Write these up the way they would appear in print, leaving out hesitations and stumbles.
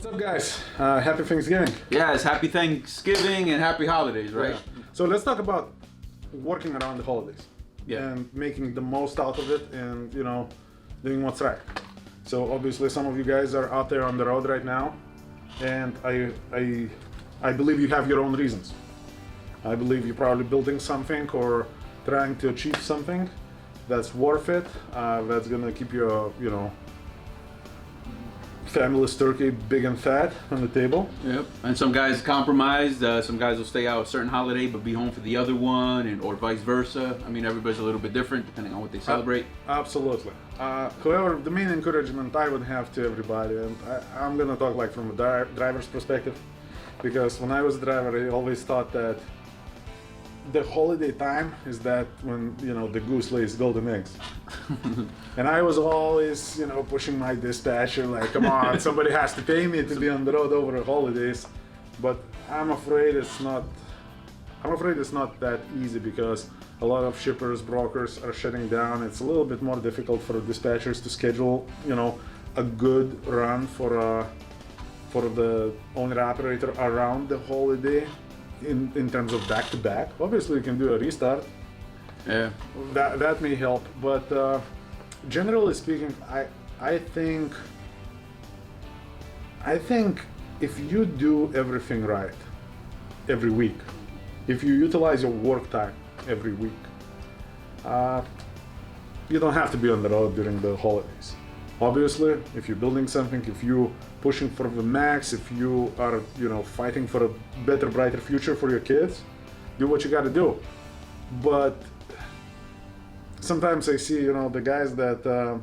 What's up, guys? Happy Thanksgiving. Yeah, it's happy Thanksgiving and happy holidays, right? Yeah. So let's talk about working around the holidays. Yeah. And making the most out of it and, doing what's right. So obviously some of you guys are out there on the road right now, and I believe you have your own reasons. I believe you're probably building something or trying to achieve something that's worth it, that's gonna keep your, family's turkey big and fat on the table. Yep. And some guys compromise. Some guys will stay out a certain holiday but be home for the other one, or vice versa. I mean, everybody's a little bit different depending on what they celebrate. Absolutely. However, the main encouragement I would have to everybody, and I'm gonna talk like from a driver's perspective, because when I was a driver, I always thought that the holiday time is that when the goose lays golden eggs. And I was always pushing my dispatcher like, come on, somebody has to pay me to be on the road over the holidays. But I'm afraid it's not that easy, because a lot of shippers, brokers are shutting down. It's a little bit more difficult for dispatchers to schedule a good run for the owner operator around the holiday. In terms of back-to-back, obviously you can do a restart. Yeah. That may help, but generally speaking, I think if you do everything right every week, if you utilize your work time every week, you don't have to be on the road during the holidays. Obviously, if you're building something, if you're pushing for the max, if you are, fighting for a better, brighter future for your kids, do what you got to do. But sometimes I see, the guys that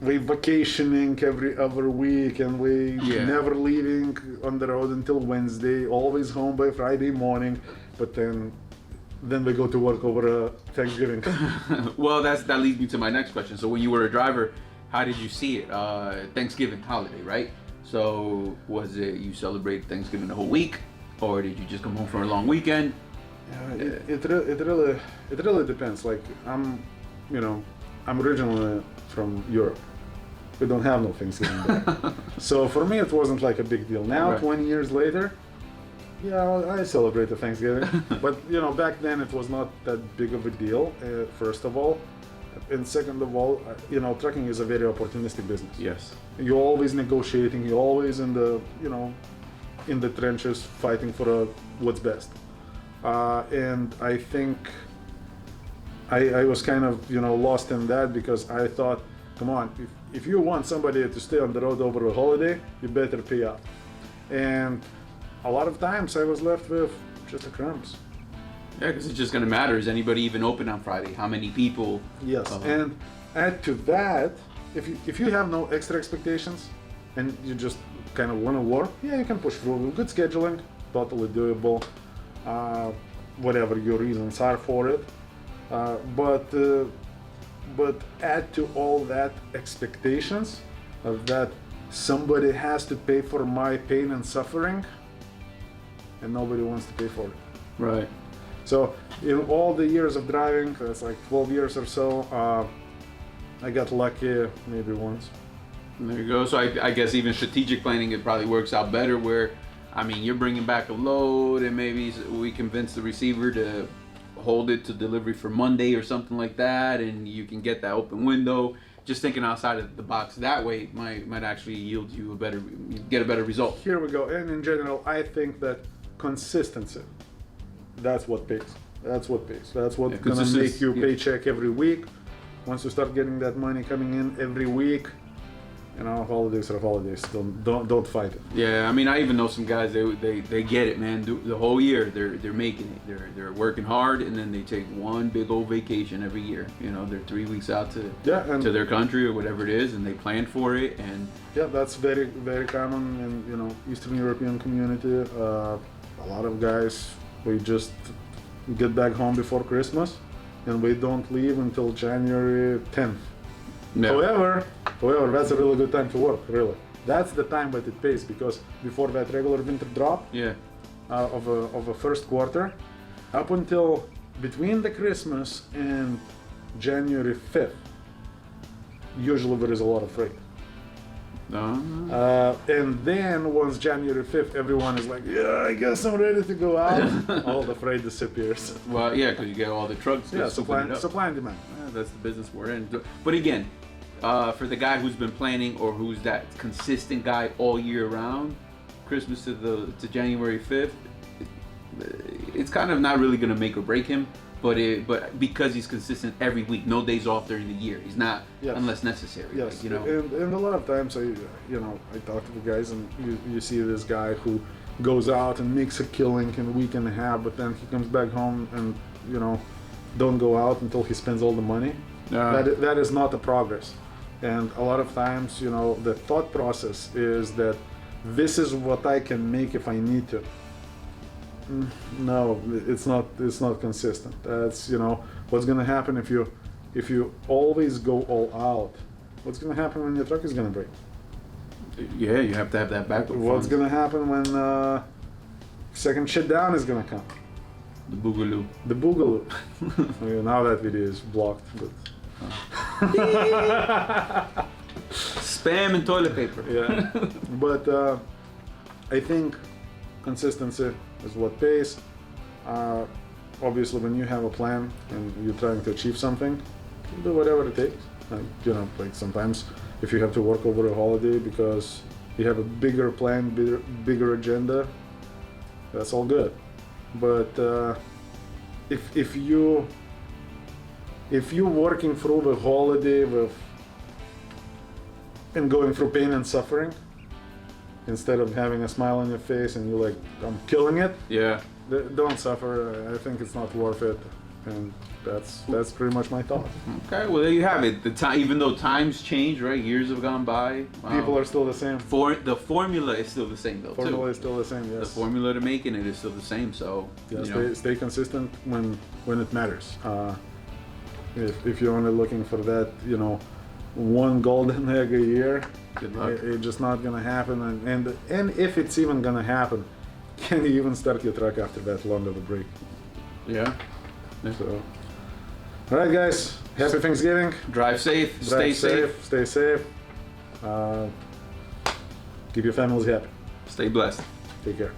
we vacationing every other week, and we never leaving on the road until Wednesday, always home by Friday morning, but then we go to work over Thanksgiving. Well, that leads me to my next question. So when you were a driver, how did you see it? Thanksgiving holiday, right? So was it you celebrate Thanksgiving the whole week, or did you just come home for a long weekend? Yeah, it really depends. Like I'm originally from Europe. We don't have no Thanksgiving there. So for me it wasn't like a big deal. Now, right. 20 years later, yeah, I celebrate the Thanksgiving, but back then it was not that big of a deal. First of all, and second of all, trucking is a very opportunistic business. Yes. You're always negotiating. You're always in the in the trenches fighting for what's best. And I think I was kind of lost in that, because I thought, come on, if you want somebody to stay on the road over a holiday, you better pay up. And a lot of times I was left with just the crumbs. Yeah, because it's just going to matter. Is anybody even open on Friday? How many people? Yes, and add to that, if you have no extra expectations and you just kind of want to work, yeah, you can push through. Good scheduling, totally doable. Whatever your reasons are for it, but add to all that expectations of that somebody has to pay for my pain and suffering, and nobody wants to pay for it. Right. So in all the years of driving, that's like 12 years or so, I got lucky maybe once. There you go. So I guess even strategic planning, it probably works out better where, I mean, you're bringing back a load and maybe we convince the receiver to hold it to delivery for Monday or something like that, and you can get that open window. Just thinking outside of the box that way might actually yield you get a better result. Here we go. And in general, I think that consistency, that's what pays. That's what pays. That's what's gonna make you paycheck every week. Once you start getting that money coming in every week, holidays are holidays. Don't fight it. Yeah, I mean, I even know some guys. They get it, man. The whole year they're making it. They're working hard, and then they take one big old vacation every year. They're 3 weeks out to their country or whatever it is, and they plan for it. And yeah, that's very, very common in Eastern European community. A lot of guys, we just get back home before Christmas, and we don't leave until January 10th. Yeah. However, that's a really good time to work, really. That's the time that it pays, because before that regular winter drop of a first quarter, up until between the Christmas and January 5th, usually there is a lot of freight. And then once January 5th, everyone is like, yeah, I guess I'm ready to go out. All the freight disappears. Well, yeah, because you get all the trucks. Yeah, just open it up. supply and demand. Yeah, that's the business we're in. But again, for the guy who's been planning or who's that consistent guy all year round, Christmas to January 5th, it's kind of not really gonna make or break him. But because he's consistent every week, no days off during the year. He's not unless necessary. Yes, like, you know. And a lot of times I talk to the guys and you see this guy who goes out and makes a killing in a week and a half, but then he comes back home and don't go out until he spends all the money. That is not the progress. And a lot of times, the thought process is that this is what I can make if I need to. No, it's not consistent. That's what's gonna happen if you always go all out. What's gonna happen when your truck is gonna break? Yeah, you have to have that backup. What's gonna happen when second shit down is gonna come? The boogaloo. The boogaloo. Okay, now that video is blocked. But Spam and toilet paper. Yeah, but I think consistency is what pays. Obviously, when you have a plan and you're trying to achieve something, do whatever it takes. Like sometimes if you have to work over a holiday because you have a bigger plan, bigger agenda, that's all good. But if you're working through the holiday and going through pain and suffering, instead of having a smile on your face and you're like, I'm killing it. Yeah. Don't suffer. I think it's not worth it. And that's pretty much my thought. Okay, well there you have it. The time, even though times change, right? Years have gone by. People are still the same. The formula is still the same though. Formula too. is still the same. Yes. The formula to making it is still the same. So stay consistent when it matters. If you're only looking for that, one golden egg a year, good luck. It's just not gonna happen. And if it's even gonna happen, can you even start your truck after that long of a break? Yeah. So, all right, guys. Happy Thanksgiving. Drive safe. Stay safe. Stay safe. Keep your families happy. Stay blessed. Take care.